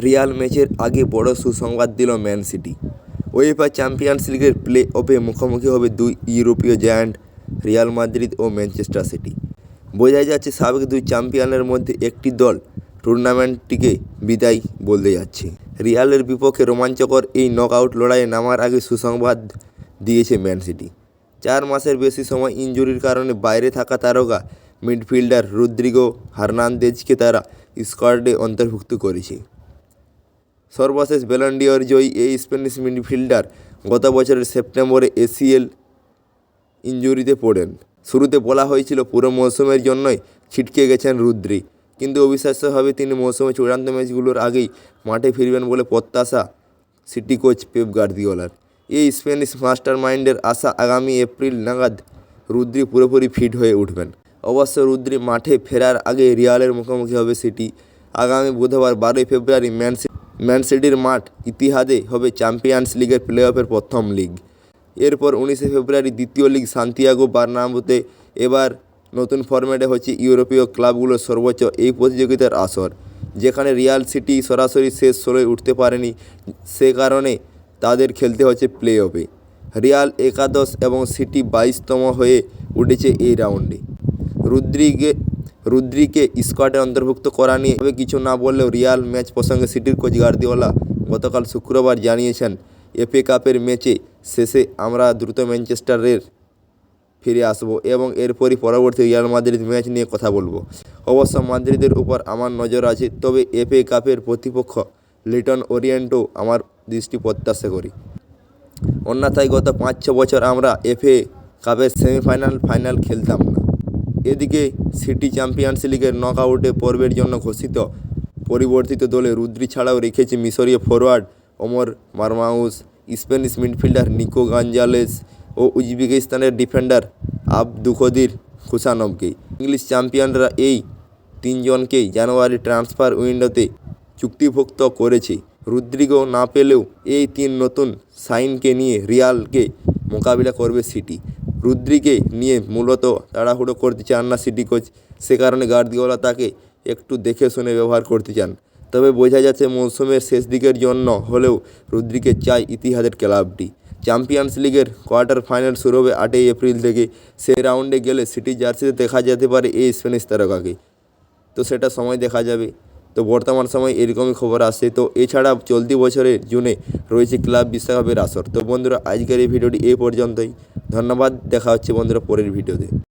Real ম্যাচের আগে বড় সুসংবাদ দিল ম্যান সিটি। উয়েফা চ্যাম্পিয়ন্স লিগের প্লে অফে মুখোমুখি হবে দুই ইউরোপীয় জায়ান্ট রিয়াল মাদ্রিদ ও ম্যানচেস্টার সিটি। বোঝাই যাচ্ছে সাবেক দুই চ্যাম্পিয়নের মধ্যে একটি দল টুর্নামেন্টটিকে বিদায় বলতে যাচ্ছে। রিয়ালের বিপক্ষে রোমাঞ্চকর এই নকআউট লড়াইয়ে নামার আগে সুসংবাদ দিয়েছে ম্যান সিটি। 4 মাসের বেশি সময় ইনজুরির কারণে বাইরে থাকা তারকা মিডফিল্ডার রদ্রিগো হার্নান্দেজকে তারা স্কোয়াডে অন্তর্ভুক্ত করেছে। সর্বশেষ ব্যালন ডি'অর জয়ী এই স্প্যানিশ মিডফিল্ডার গত বছরের সেপ্টেম্বরে এসিএল ইনজুরিতে পড়েন। শুরুতে বলা হয়েছিল পুরো মৌসুমের জন্যই ছিটকে গেছেন রদ্রি, কিন্তু অবিশ্বাস্যভাবে তিনি মৌসুমের চূড়ান্ত ম্যাচগুলোর আগেই মাঠে ফিরবেন বলে প্রত্যাশা সিটি কোচ পেপ গার্দিওলার। এই স্প্যানিশ মাস্টার মাইন্ডের আশা আগামী এপ্রিল নাগাদ রদ্রি পুরোপুরি ফিট হয়ে উঠবেন। অবশ্য রদ্রি মাঠে ফেরার আগে রিয়ালের মুখোমুখি হবে সিটি। আগামী বুধবার 12 ফেব্রুয়ারি ম্যান সিটির মাঠ ইতিহাদে হবে চ্যাম্পিয়ন্স লিগের প্লে অফের প্রথম লিগ। এরপর 19 ফেব্রুয়ারি দ্বিতীয় লিগ সান্তিয়াগো বার্নাব্যুতে। এবার নতুন ফরম্যাটে হচ্ছে ইউরোপীয় ক্লাবগুলোর সর্বোচ্চ এই প্রতিযোগিতার আসর, যেখানে রিয়াল সিটি সরাসরি শেষ 16 উঠতে পারেনি, সে কারণে তাদের খেলতে হচ্ছে প্লে অফে। রিয়াল একাদশ এবং সিটি 22তম হয়ে উঠেছে এই রাউন্ডে। রদ্রিকে স্কোয়াডে অন্তর্ভুক্ত করা নিয়ে তবে কিছু না বললেও রিয়াল ম্যাচ প্রসঙ্গে সিটির কোচ গার্দিওলা গতকাল শুক্রবার জানিয়েছেন, এফএ কাপের ম্যাচে শেষে আমরা দ্রুত ম্যানচেস্টারের ফিরে আসব এবং এরপরই পরবর্তী রিয়াল মাদ্রিদ ম্যাচ নিয়ে কথা বলবো। অবশ্য মাদ্রিদের উপর আমার নজর আছে, তবে এফএ কাপের প্রতিপক্ষ লিটন ওরিয়েন্টও আমার দৃষ্টি প্রত্যাশা করি। অন্যথায় গত 5-6 বছর আমরা এফএ কাপের সেমিফাইনাল ফাইনাল খেলতাম না। এদিকে সিটি চ্যাম্পিয়ন্স লিগের নকআউটে পর্বের জন্য ঘোষিত পরিবর্তিত দলে রদ্রি ছাড়াও রেখেছে মিশরীয় forward Omar Marmoush, Spanish midfielder Nico Gonzalez ও উজবেকিস্তানের ডিফেন্ডার আবদুকদির খুসানভকে। ইংলিশ চ্যাম্পিয়নরা এই 3 জনকেই জানুয়ারি ট্রান্সফার উইন্ডোতে চুক্তিভুক্ত করেছে। রদ্রিগো না পেলেও এই 3 নতুন সাইনকে নিয়ে রিয়ালকে মোকাবিলা করবে সিটি। রদ্রিকে নিয়ে মূলত তাড়াহুড়ো করতে চান না সিটি কোচ, সে কারণে গার্দিওলা তাকে একটু দেখে শুনে ব্যবহার করতে চান। তবে বোঝা যাচ্ছে মৌসুমের শেষ দিকের জন্য হলেও রদ্রিকে চায় ইতিহাদের ক্লাবটি। চ্যাম্পিয়ন্স লিগের কোয়ার্টার ফাইনাল শুরু হবে 8 এপ্রিল থেকে। সেই রাউন্ডে গেলে সিটি জার্সিতে দেখা যেতে পারে এই স্প্যানিশ তারকাকে, তো সেটা সময় দেখা যাবে। তো বর্তমান সময় এরকমই খবর আসছে। তো এছাড়া চলতি বছরের জুনে রয়েছে ক্লাব বিশ্বকাপের আসর। তো বন্ধুরা, আজকের এই ভিডিওটি এই পর্যন্তই। ধন্যবাদ, দেখা হচ্ছে বন্ধুরা পরের ভিডিওতে।